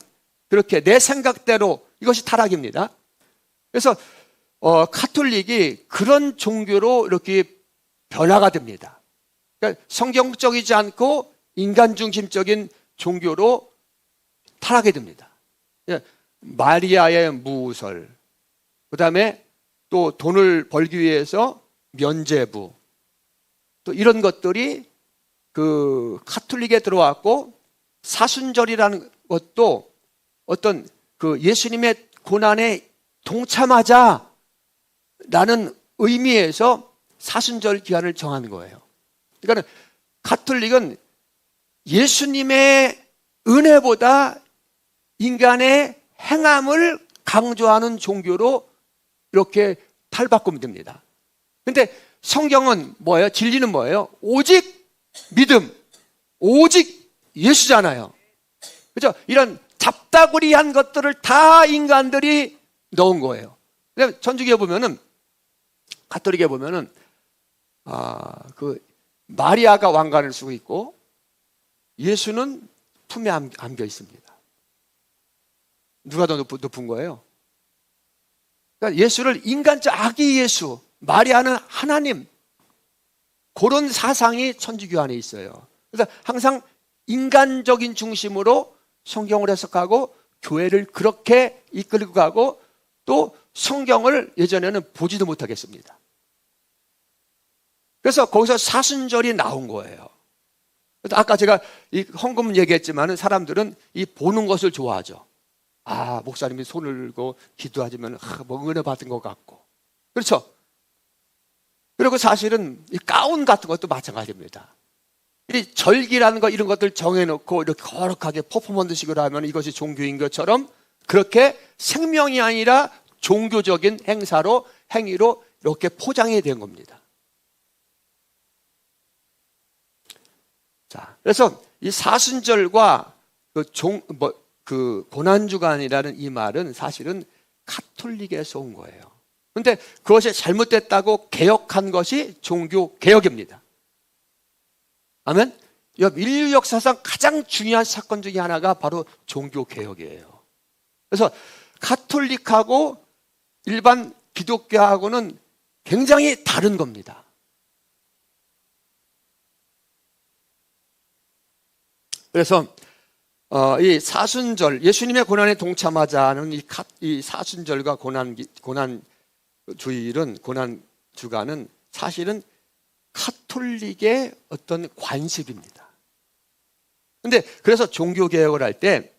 그렇게 내 생각대로 이것이 타락입니다. 그래서 카톨릭이 그런 종교로 이렇게 변화가 됩니다. 그러니까 성경적이지 않고 인간 중심적인 종교로 타락이 됩니다. 마리아의 무설, 그 다음에 또 돈을 벌기 위해서 면죄부, 또 이런 것들이 그 카톨릭에 들어왔고, 사순절이라는 것도 어떤 그 예수님의 고난에 동참하자라는 의미에서 사순절 기한을 정하는 거예요. 그러니까 카톨릭은 예수님의 은혜보다 인간의 행함을 강조하는 종교로 이렇게 탈바꿈 됩니다. 근데 성경은 뭐예요? 진리는 뭐예요? 오직 믿음, 오직 예수잖아요. 그렇죠? 이런 잡다구리한 것들을 다 인간들이 넣은 거예요. 천주교에 보면은, 가톨릭에 보면은 그 마리아가 왕관을 쓰고 있고 예수는 품에 안겨 있습니다. 누가 더 높은 거예요? 그러니까 예수를 인간적 아기 예수, 마리아는 하나님, 그런 사상이 천주교 안에 있어요. 그래서 항상 인간적인 중심으로 성경을 해석하고 교회를 그렇게 이끌고 가고 또 성경을 예전에는 보지도 못하겠습니다. 그래서 거기서 사순절이 나온 거예요. 아까 제가 이 헌금 얘기했지만 사람들은 이 보는 것을 좋아하죠. 목사님이 손을 들고 기도하시면 뭐 은혜 받은 것 같고, 그렇죠? 그리고 사실은 이 가운 같은 것도 마찬가지입니다. 이 절기라는 거 이런 것들 정해놓고 이렇게 거룩하게 퍼포먼스식으로 하면 이것이 종교인 것처럼 그렇게 생명이 아니라 종교적인 행위로 이렇게 포장이 된 겁니다. 자, 그래서 이 사순절과 그 고난주간이라는 이 말은 사실은 가톨릭에서 온 거예요. 그런데 그것이 잘못됐다고 개혁한 것이 종교 개혁입니다. 아멘? 인류 역사상 가장 중요한 사건 중에 하나가 바로 종교 개혁이에요. 그래서 가톨릭하고 일반 기독교하고는 굉장히 다른 겁니다. 그래서 이 사순절, 예수님의 고난에 동참하자는 이 사순절과 고난주일은, 고난주간은 사실은 가톨릭의 어떤 관습입니다. 근데 그래서 종교개혁을 할 때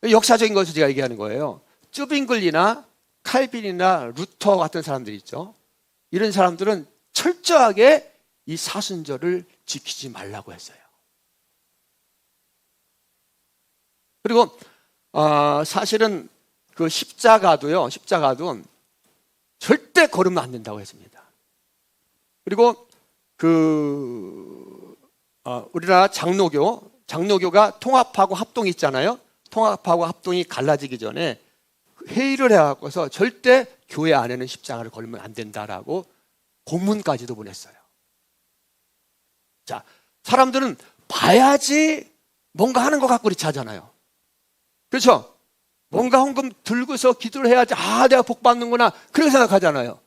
역사적인 것을 제가 얘기하는 거예요. 쯔빙글이나 칼빈이나 루터 같은 사람들이 있죠. 이런 사람들은 철저하게 이 사순절을 지키지 말라고 했어요. 그리고 사실은 그 십자가도 절대 걸으면 안 된다고 했습니다. 그리고 우리나라 장로교가 통합하고 합동이 있잖아요. 통합하고 합동이 갈라지기 전에 회의를 해갖고서 절대 교회 안에는 십자가를 걸면 안 된다라고 공문까지도 보냈어요. 자, 사람들은 봐야지 뭔가 하는 것 같고 그렇지 하잖아요. 그렇죠? 뭔가 헌금 들고서 기도를 해야지 내가 복 받는구나 그렇게 생각하잖아요.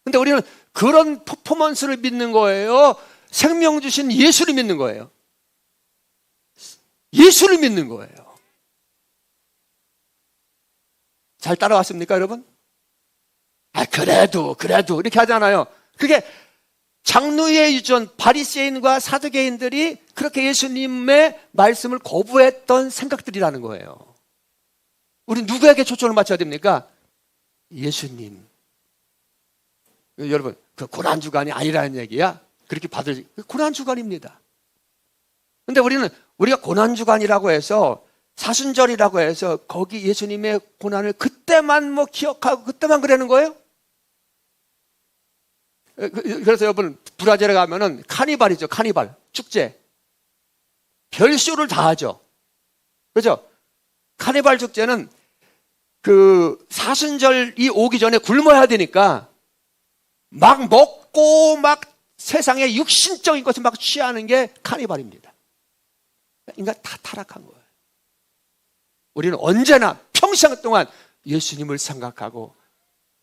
근데 우리는 그런 퍼포먼스를 믿는 거예요? 생명 주신 예수를 믿는 거예요? 예수를 믿는 거예요. 잘 따라왔습니까, 여러분? 그래도 이렇게 하잖아요. 그게 장로의 유전, 바리새인과 사두개인들이 그렇게 예수님의 말씀을 거부했던 생각들이라는 거예요. 우리 누구에게 초점을 맞춰야 됩니까? 예수님. 여러분, 그 고난주간이 아니라는 얘기야? 그렇게 고난주간입니다. 근데 우리가 고난주간이라고 해서, 사순절이라고 해서, 거기 예수님의 고난을 그때만 기억하고, 그때만 그러는 거예요? 그래서 여러분, 브라질에 가면은 카니발이죠, 카니발. 축제. 별쇼를 다 하죠. 그죠? 카니발 축제는 그 사순절이 오기 전에 굶어야 되니까 막 먹고 막 세상의 육신적인 것을 막 취하는 게 카니발입니다. 인간 다 타락한 거예요. 우리는 언제나 평생 동안 예수님을 생각하고,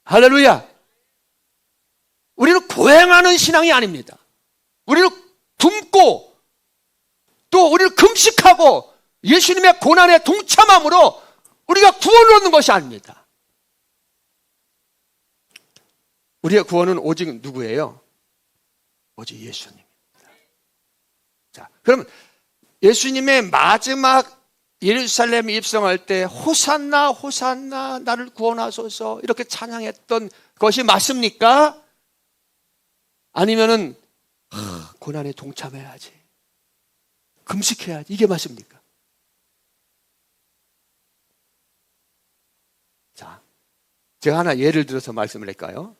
할렐루야! 우리는 고행하는 신앙이 아닙니다. 우리는 굶고 또 우리는 금식하고 예수님의 고난에 동참함으로 우리가 구원을 얻는 것이 아닙니다. 우리의 구원은 오직 누구예요? 오직 예수님입니다. 자, 그럼 예수님의 마지막 예루살렘에 입성할 때 호산나 호산나 나를 구원하소서 이렇게 찬양했던 것이 맞습니까? 아니면은 고난에 동참해야지, 금식해야지, 이게 맞습니까? 자, 제가 하나 예를 들어서 말씀을 할게요.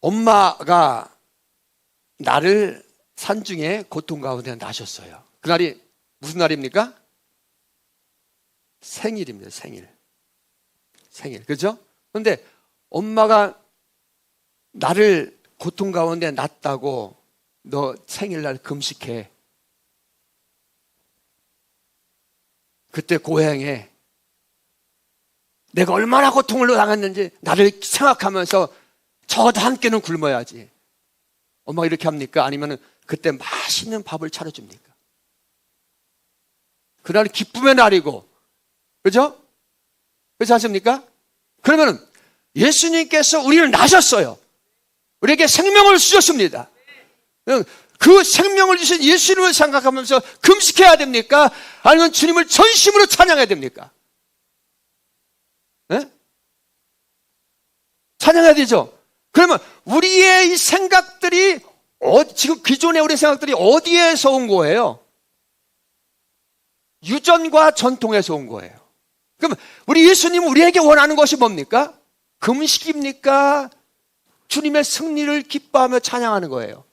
엄마가 나를 산중에 고통 가운데 낳으셨어요. 그날이 무슨 날입니까? 생일입니다. 생일. 그렇죠? 그런데 엄마가 나를 고통 가운데 낳았다고 너 생일날 금식해, 그때 고행해, 내가 얼마나 고통을 당했는지 나를 생각하면서 저도 함께는 굶어야지. 엄마가 이렇게 합니까? 아니면 그때 맛있는 밥을 차려줍니까? 그날은 기쁨의 날이고, 그죠? 그렇지 않습니까? 그러면 예수님께서 우리를 낳으셨어요. 우리에게 생명을 주셨습니다. 그 생명을 주신 예수님을 생각하면서 금식해야 됩니까? 아니면 주님을 전심으로 찬양해야 됩니까? 네? 찬양해야 되죠. 그러면 우리의 이 생각들이 지금 기존의 우리 생각들이 어디에서 온 거예요? 유전과 전통에서 온 거예요. 그럼 우리 예수님은 우리에게 원하는 것이 뭡니까? 금식입니까? 주님의 승리를 기뻐하며 찬양하는 거예요.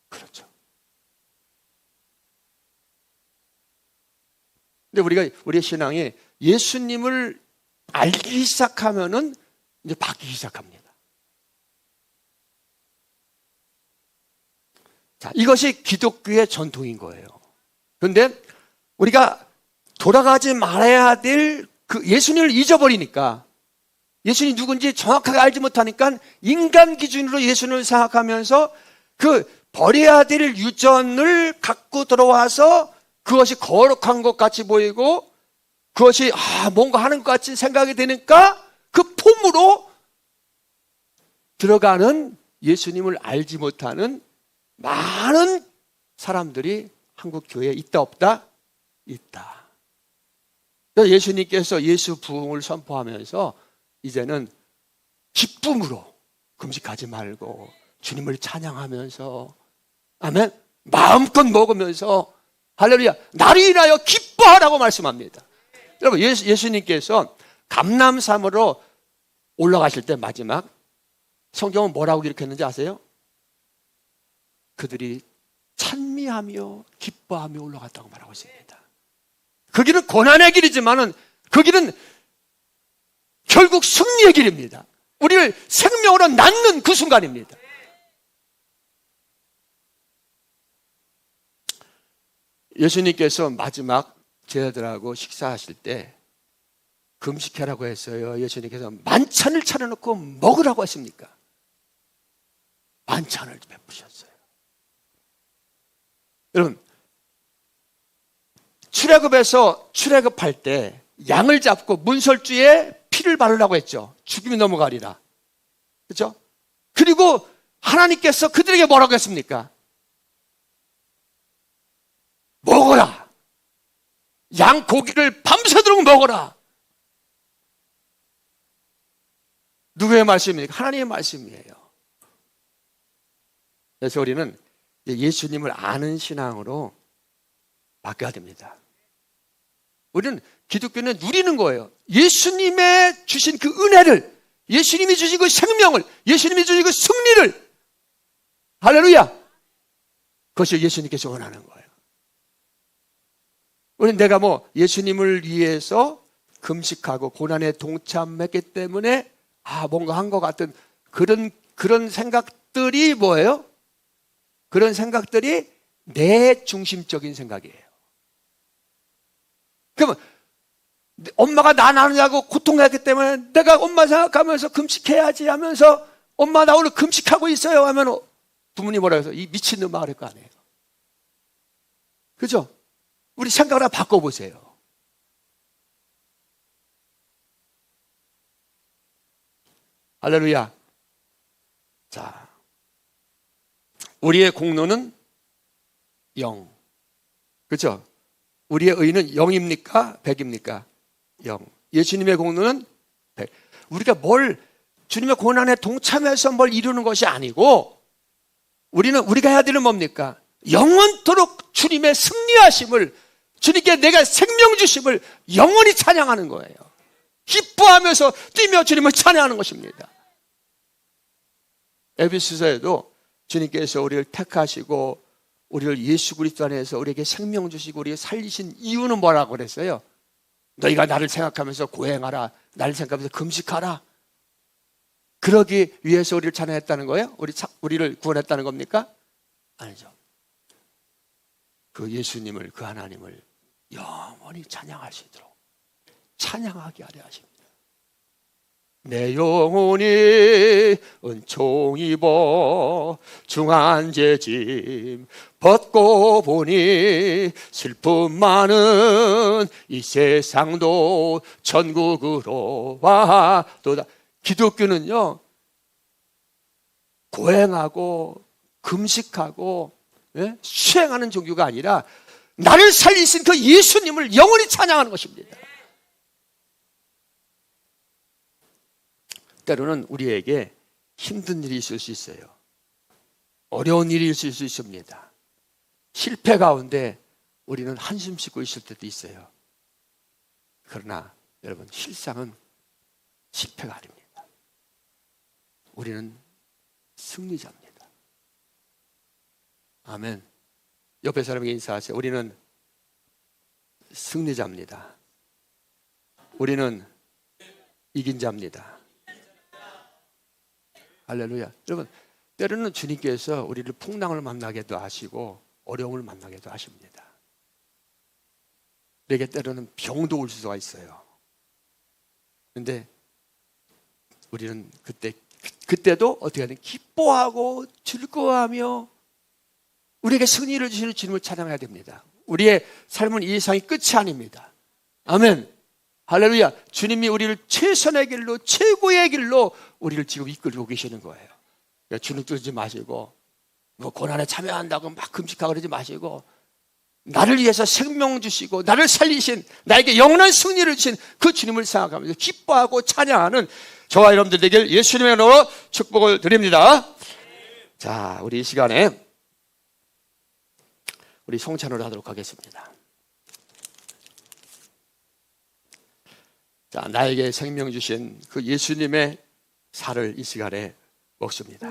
그렇죠. 근데 우리의 신앙이 예수님을 알기 시작하면은 이제 바뀌기 시작합니다. 자, 이것이 기독교의 전통인 거예요. 그런데 우리가 돌아가지 말아야 될 그 예수님을 잊어버리니까, 예수님이 누군지 정확하게 알지 못하니까 인간 기준으로 예수님을 생각하면서 그 버려야 될 유전을 갖고 들어와서 그것이 거룩한 것 같이 보이고 그것이 뭔가 하는 것 같이 생각이 되니까 그 폼으로 들어가는 예수님을 알지 못하는 많은 사람들이 한국 교회에 있다 없다? 있다. 그래서 예수님께서 예수 부흥을 선포하면서 이제는 기쁨으로 금식하지 말고 주님을 찬양하면서, 아멘, 마음껏 먹으면서 할렐루야 나를 인하여 기뻐하라고 말씀합니다. 여러분, 예수님께서 감람산으로 올라가실 때 마지막 성경은 뭐라고 기록했는지 아세요? 그들이 찬미하며 기뻐하며 올라갔다고 말하고 있습니다. 그 길은 고난의 길이지만은 그 길은 결국 승리의 길입니다. 우리를 생명으로 낳는 그 순간입니다. 예수님께서 마지막 제자들하고 식사하실 때 금식하라고 했어요. 예수님께서 만찬을 차려놓고 먹으라고 했습니까? 만찬을 베푸셨어요. 여러분, 출애굽에서 출애굽할 때 양을 잡고 문설주에 피를 바르라고 했죠. 죽임이 넘어가리라. 그렇죠? 그리고 하나님께서 그들에게 뭐라고 했습니까? 먹어라. 양 고기를 밤새도록 먹어라. 누구의 말씀입니까? 하나님의 말씀이에요. 그래서 우리는 예수님을 아는 신앙으로 바뀌어야 됩니다. 우리는 기독교는 누리는 거예요. 예수님의 주신 그 은혜를, 예수님이 주신 그 생명을, 예수님이 주신 그 승리를, 할렐루야, 그것이 예수님께서 원하는 거예요. 우리는 내가 예수님을 위해서 금식하고 고난에 동참했기 때문에 뭔가 한 것 같은 그런 생각들이 뭐예요? 그런 생각들이 내 중심적인 생각이에요. 그러면 엄마가 나 낳느냐고 고통했기 때문에 내가 엄마 생각하면서 금식해야지 하면서 엄마 나 오늘 금식하고 있어요 하면 부모님 뭐라 해서 이 미친놈아 그럴 거 아니에요. 그죠? 우리 생각을 하나 바꿔보세요. 할렐루야. 자, 우리의 공로는 0. 그렇죠? 우리의 의는 0입니까? 100입니까? 0. 예수님의 공로는 100. 우리가 주님의 고난에 동참해서 뭘 이루는 것이 아니고 우리가 해야 되는 뭡니까? 영원토록 주님의 승리하심을, 주님께 내가 생명 주심을 영원히 찬양하는 거예요. 기뻐하면서 뛰며 주님을 찬양하는 것입니다. 에베소서에도 주님께서 우리를 택하시고 우리를 예수 그리스도 안에서 우리에게 생명 주시고 우리를 살리신 이유는 뭐라고 그랬어요? 너희가 나를 생각하면서 고행하라, 나를 생각하면서 금식하라. 그러기 위해서 우리를 찬양했다는 거예요? 우리를 구원했다는 겁니까? 아니죠. 그 예수님을, 그 하나님을 영원히 찬양할 수 있도록 찬양하게 하려 하십니다. 내 영혼이 은총 입어 중한죄짐 벗고 보니 슬픔 많은 이 세상도 천국으로 와도다. 기독교는요, 고행하고 금식하고 수행하는 종교가 아니라 나를 살리신 그 예수님을 영원히 찬양하는 것입니다. 때로는 우리에게 힘든 일이 있을 수 있어요. 어려운 일이 있을 수 있습니다. 실패 가운데 우리는 한숨 쉬고 있을 때도 있어요. 그러나 여러분, 실상은 실패가 아닙니다. 우리는 승리자입니다. 아멘. 옆에 사람에게 인사하세요. 우리는 승리자입니다. 우리는 이긴 자입니다. 할렐루야. 여러분, 때로는 주님께서 우리를 풍랑을 만나게도 하시고 어려움을 만나게도 하십니다. 우리에게 때로는 병도 올 수가 있어요. 그런데 우리는 그때도 어떻게 하든 기뻐하고 즐거워하며 우리에게 승리를 주시는 주님을 찬양해야 됩니다. 우리의 삶은 이 세상이 끝이 아닙니다. 아멘. 할렐루야. 주님이 우리를 최선의 길로, 최고의 길로 우리를 지금 이끌고 계시는 거예요. 주눅 들지 마시고 고난에 참여한다고 막 금식하고 그러지 마시고, 나를 위해서 생명 주시고 나를 살리신, 나에게 영원한 승리를 주신 그 주님을 생각하면서 기뻐하고 찬양하는 저와 여러분들 되길 예수님의 이름으로 축복을 드립니다. 자, 우리 이 시간에 우리 성찬을 하도록 하겠습니다. 자, 나에게 생명 주신 그 예수님의 살을 이 시간에 먹습니다.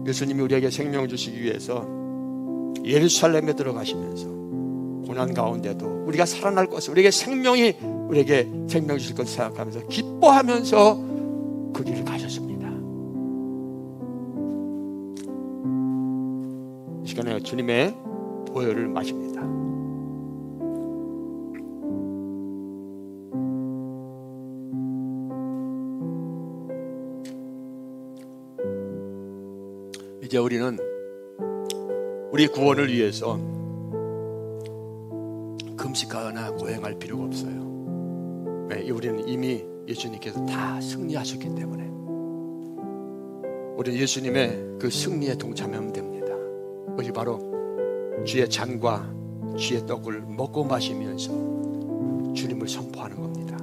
예수님이 우리에게 생명 주시기 위해서 예루살렘에 들어가시면서 고난 가운데도 우리가 살아날 것을, 우리에게 생명이, 우리에게 생명 주실 것을 생각하면서 기뻐하면서 그 길을 가셨습니다. 이 시간에 주님의 보혈을 마십니다. 이제 우리는 우리 구원을 위해서 금식하거나 고행할 필요가 없어요. 네, 우리는 이미 예수님께서 다 승리하셨기 때문에 우리는 예수님의 그 승리에 동참하면 됩니다. 그것이 바로 주의 잔과 주의 떡을 먹고 마시면서 주님을 선포하는 겁니다.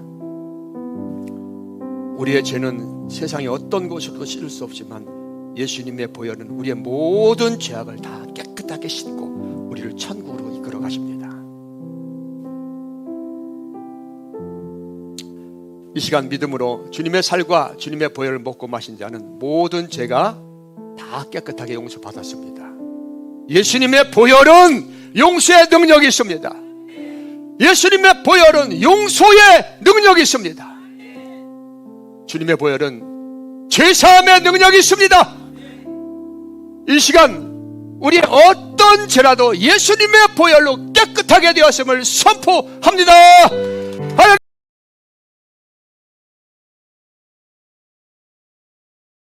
우리의 죄는 세상의 어떤 곳으로도 씻을 수 없지만 예수님의 보혈은 우리의 모든 죄악을 다 깨끗하게 씻고 우리를 천국으로 이끌어 가십니다. 이 시간 믿음으로 주님의 살과 주님의 보혈을 먹고 마신 자는 모든 죄가 다 깨끗하게 용서받았습니다. 예수님의 보혈은 용서의 능력이 있습니다. 예수님의 보혈은 용서의 능력이 있습니다. 주님의 보혈은 죄사함의 능력이 있습니다. 이 시간 우리의 어떤 죄라도 예수님의 보혈로 깨끗하게 되었음을 선포합니다.